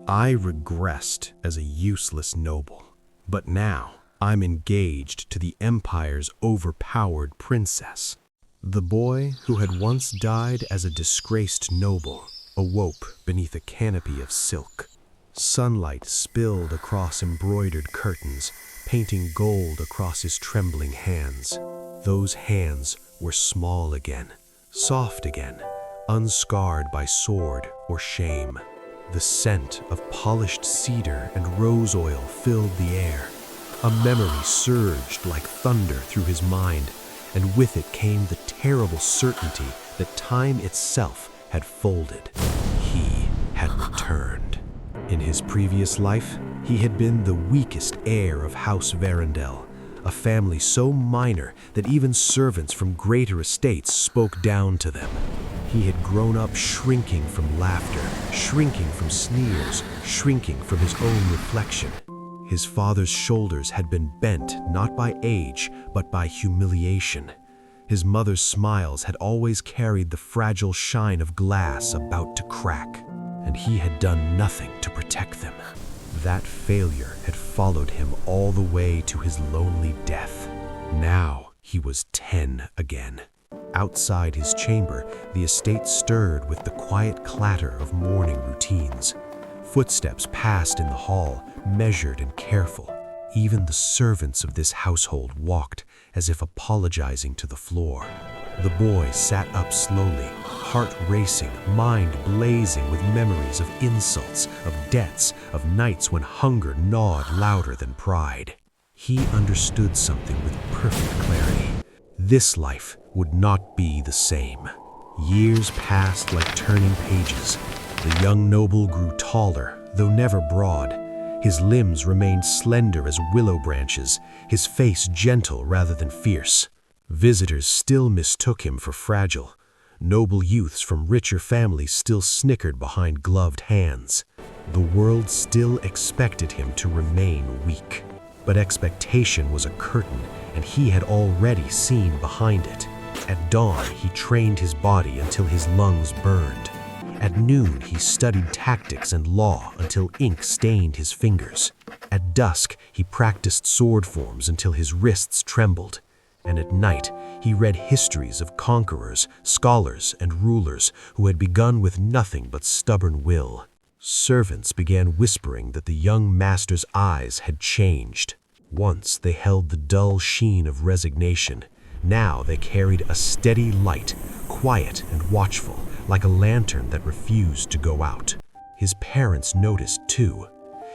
I regressed as a useless noble, but now I'm engaged to the Empire's overpowered princess. The boy who had once died as a disgraced noble awoke beneath a canopy of silk. Sunlight spilled across embroidered curtains, painting gold across his trembling hands. Those hands were small again, soft again, unscarred by sword or shame. The scent of polished cedar and rose oil filled the air. A memory surged like thunder through his mind, and with it came the terrible certainty that time itself had folded. He had returned. In his previous life, he had been the weakest heir of House Verendel, a family so minor that even servants from greater estates spoke down to them. He had grown up shrinking from laughter, shrinking from sneers, shrinking from his own reflection. His father's shoulders had been bent not by age, but by humiliation. His mother's smiles had always carried the fragile shine of glass about to crack, and he had done nothing to protect them. That failure had followed him all the way to his lonely death. Now he was 10 again. Outside his chamber, the estate stirred with the quiet clatter of morning routines. Footsteps passed in the hall, measured and careful. Even the servants of this household walked as if apologizing to the floor. The boy sat up slowly, heart racing, mind blazing with memories of insults, of debts, of nights when hunger gnawed louder than pride. He understood something with perfect clarity. This life would not be the same. Years passed like turning pages. The young noble grew taller, though never broad. His limbs remained slender as willow branches, his face gentle rather than fierce. Visitors still mistook him for fragile. Noble youths from richer families still snickered behind gloved hands. The world still expected him to remain weak. But expectation was a curtain, and he had already seen behind it. At dawn, he trained his body until his lungs burned. At noon, he studied tactics and law until ink stained his fingers. At dusk, he practiced sword forms until his wrists trembled. And at night, he read histories of conquerors, scholars, and rulers who had begun with nothing but stubborn will. Servants began whispering that the young master's eyes had changed. Once they held the dull sheen of resignation. Now they carried a steady light, quiet and watchful, like a lantern that refused to go out. His parents noticed too.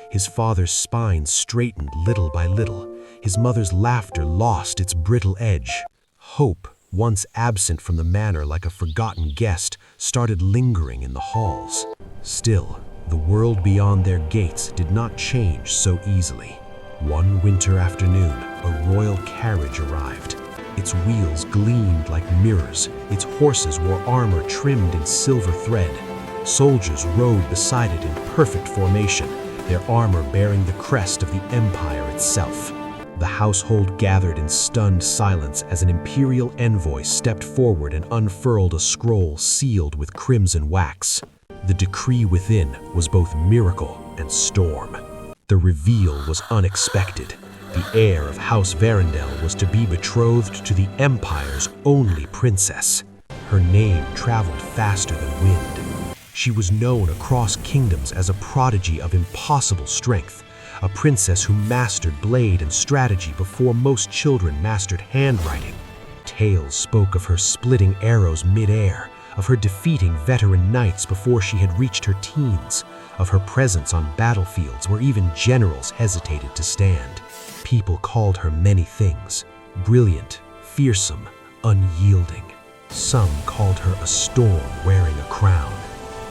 His father's spine straightened little by little. His mother's laughter lost its brittle edge. Hope, once absent from the manor like a forgotten guest, started lingering in the halls. Still, the world beyond their gates did not change so easily. One winter afternoon, a royal carriage arrived. Its wheels gleamed like mirrors. Its horses wore armor trimmed in silver thread. Soldiers rode beside it in perfect formation, their armor bearing the crest of the Empire itself. The household gathered in stunned silence as an imperial envoy stepped forward and unfurled a scroll sealed with crimson wax. The decree within was both miracle and storm. The reveal was unexpected. The heir of House Verendel was to be betrothed to the Empire's only princess. Her name traveled faster than wind. She was known across kingdoms as a prodigy of impossible strength, a princess who mastered blade and strategy before most children mastered handwriting. Tales spoke of her splitting arrows mid-air, of her defeating veteran knights before she had reached her teens, of her presence on battlefields where even generals hesitated to stand. People called her many things: brilliant, fearsome, unyielding. Some called her a storm wearing a crown.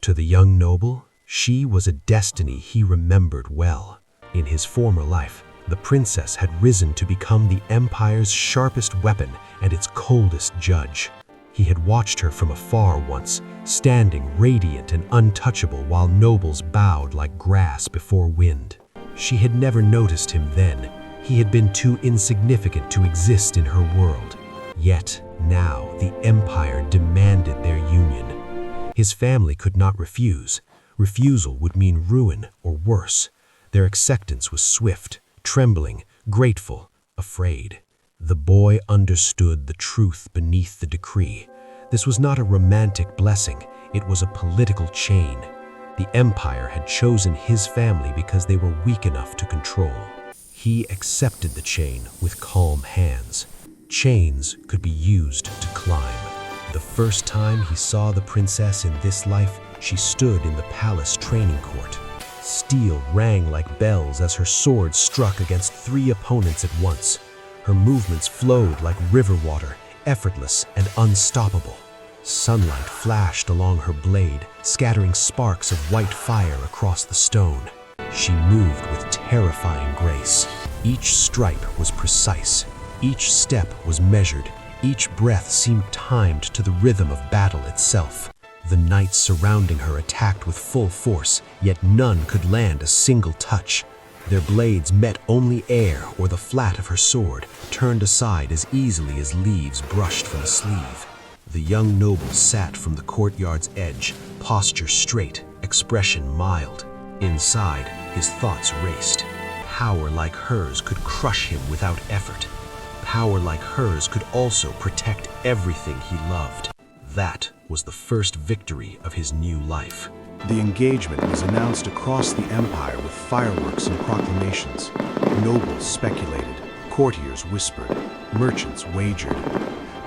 To the young noble, she was a destiny he remembered well. In his former life, the princess had risen to become the Empire's sharpest weapon and its coldest judge. He had watched her from afar once, standing radiant and untouchable while nobles bowed like grass before wind. She had never noticed him then. He had been too insignificant to exist in her world. Yet now the Empire demanded their union. His family could not refuse. Refusal would mean ruin or worse. Their acceptance was swift, trembling, grateful, afraid. The boy understood the truth beneath the decree. This was not a romantic blessing, it was a political chain. The empire had chosen his family because they were weak enough to control. He accepted the chain with calm hands. Chains could be used to climb. The first time he saw the princess in this life, she stood in the palace training court. Steel rang like bells as her sword struck against 3 opponents at once. Her movements flowed like river water, effortless and unstoppable. Sunlight flashed along her blade, scattering sparks of white fire across the stone. She moved with terrifying grace. Each stripe was precise. Each step was measured. Each breath seemed timed to the rhythm of battle itself. The knights surrounding her attacked with full force, yet none could land a single touch. Their blades met only air or the flat of her sword, turned aside as easily as leaves brushed from a sleeve. The young noble sat from the courtyard's edge, posture straight, expression mild. Inside, his thoughts raced. Power like hers could crush him without effort. Power like hers could also protect everything he loved. That was the first victory of his new life. The engagement was announced across the empire with fireworks and proclamations. Nobles speculated, courtiers whispered, merchants wagered.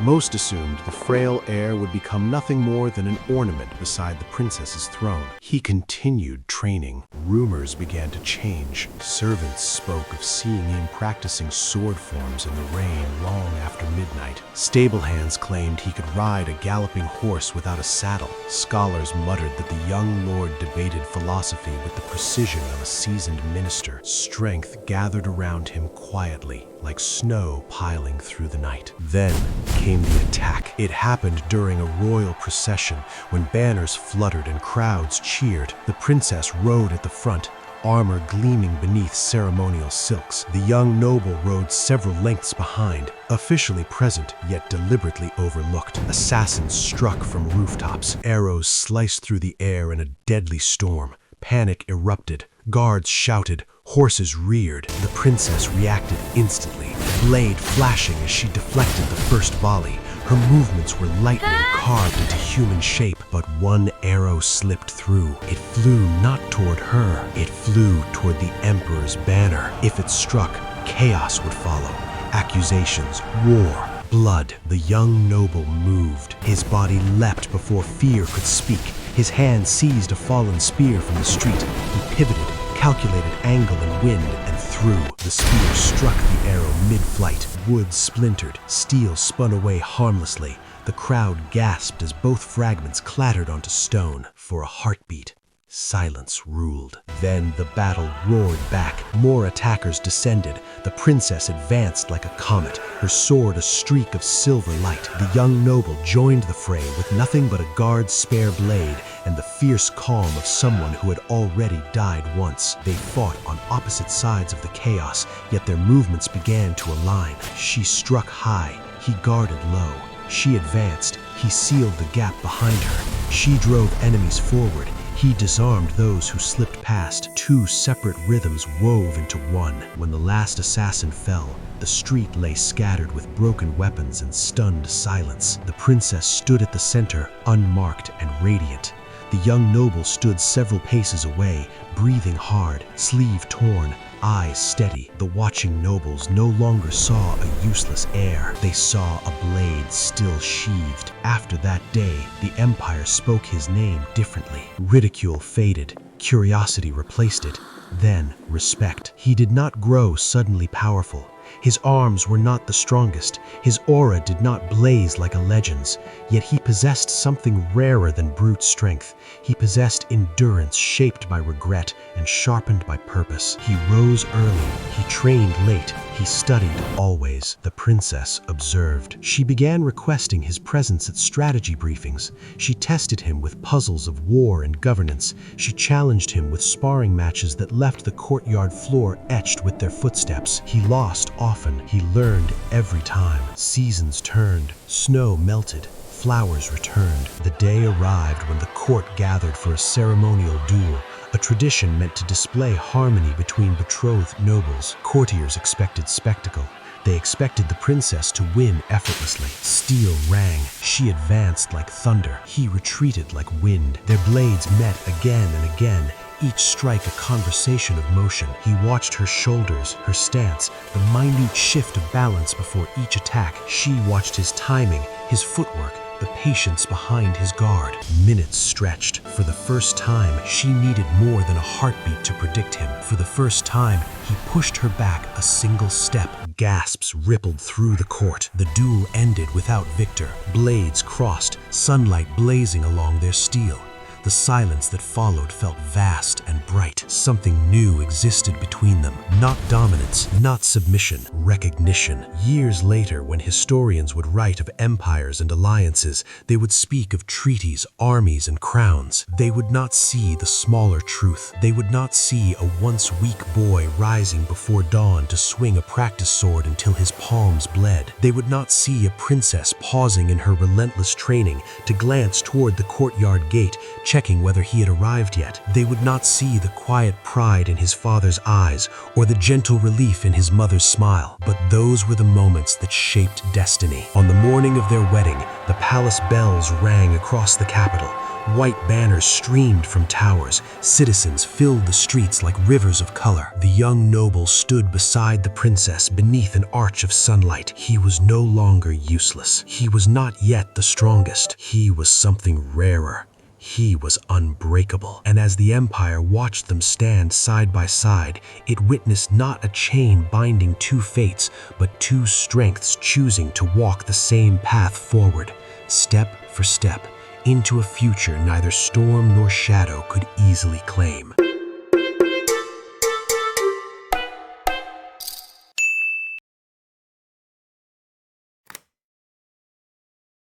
Most assumed the frail heir would become nothing more than an ornament beside the princess's throne. He continued training. Rumors began to change. Servants spoke of seeing him practicing sword forms in the rain long after midnight. Stable hands claimed he could ride a galloping horse without a saddle. Scholars muttered that the young lord debated philosophy with the precision of a seasoned minister. Strength gathered around him quietly, like snow piling through the night. Then came the attack. It happened during a royal procession when banners fluttered and crowds cheered. The princess rode at the front, armor gleaming beneath ceremonial silks. The young noble rode several lengths behind, officially present yet deliberately overlooked. Assassins struck from rooftops. Arrows sliced through the air in a deadly storm. Panic erupted. Guards shouted. Horses reared. The princess reacted instantly, blade flashing as she deflected the first volley. Her movements were lightning carved into human shape, but one arrow slipped through. It flew not toward her, it flew toward the emperor's banner. If it struck, chaos would follow. Accusations, war, blood. The young noble moved. His body leapt before fear could speak. His hand seized a fallen spear from the street. He pivoted, calculated angle and wind, and threw. The spear struck the arrow mid-flight. Wood splintered, steel spun away harmlessly. The crowd gasped as both fragments clattered onto stone. For a heartbeat, silence ruled. Then the battle roared back. More attackers descended. The princess advanced like a comet, her sword a streak of silver light. The young noble joined the fray with nothing but a guard's spare blade and the fierce calm of someone who had already died once. They fought on opposite sides of the chaos, yet their movements began to align. She struck high, he guarded low. She advanced, he sealed the gap behind her. She drove enemies forward. He disarmed those who slipped past. 2 separate rhythms wove into one. When the last assassin fell, the street lay scattered with broken weapons and stunned silence. The princess stood at the center, unmarked and radiant. The young noble stood several paces away, breathing hard, sleeve torn, eyes steady. The watching nobles no longer saw a useless heir. They saw a blade still sheathed. After that day, the empire spoke his name differently. Ridicule faded. Curiosity replaced it. Then, respect. He did not grow suddenly powerful. His arms were not the strongest. His aura did not blaze like a legend's. Yet he possessed something rarer than brute strength. He possessed endurance shaped by regret and sharpened by purpose. He rose early. He trained late. He studied always. The princess observed. She began requesting his presence at strategy briefings. She tested him with puzzles of war and governance. She challenged him with sparring matches that left the courtyard floor etched with their footsteps. He lost often. He learned every time. Seasons turned. Snow melted. flowers returned. The day arrived when the court gathered for a ceremonial duel, a tradition meant to display harmony between betrothed nobles. Courtiers expected spectacle. They expected the princess to win effortlessly. Steel rang. She advanced like thunder. He retreated like wind. Their blades met again and again, each strike a conversation of motion. He watched her shoulders, her stance, the minute shift of balance before each attack. She watched his timing, his footwork, the patience behind his guard. Minutes stretched. For the first time, she needed more than a heartbeat to predict him. For the first time, he pushed her back a single step. Gasps rippled through the court. The duel ended without victor. Blades crossed, sunlight blazing along their steel. The silence that followed felt vast and bright. Something new existed between them. Not dominance, not submission, recognition. Years later, when historians would write of empires and alliances, they would speak of treaties, armies, and crowns. They would not see the smaller truth. They would not see a once weak boy rising before dawn to swing a practice sword until his palms bled. They would not see a princess pausing in her relentless training to glance toward the courtyard gate, checking whether he had arrived yet. They would not see the quiet pride in his father's eyes or the gentle relief in his mother's smile. But those were the moments that shaped destiny. On the morning of their wedding, the palace bells rang across the capital. White banners streamed from towers. Citizens filled the streets like rivers of color. The young noble stood beside the princess beneath an arch of sunlight. He was no longer useless. He was not yet the strongest. He was something rarer. He was unbreakable. And as the empire watched them stand side by side, it witnessed not a chain binding two fates, but two strengths choosing to walk the same path forward, step for step, into a future neither storm nor shadow could easily claim.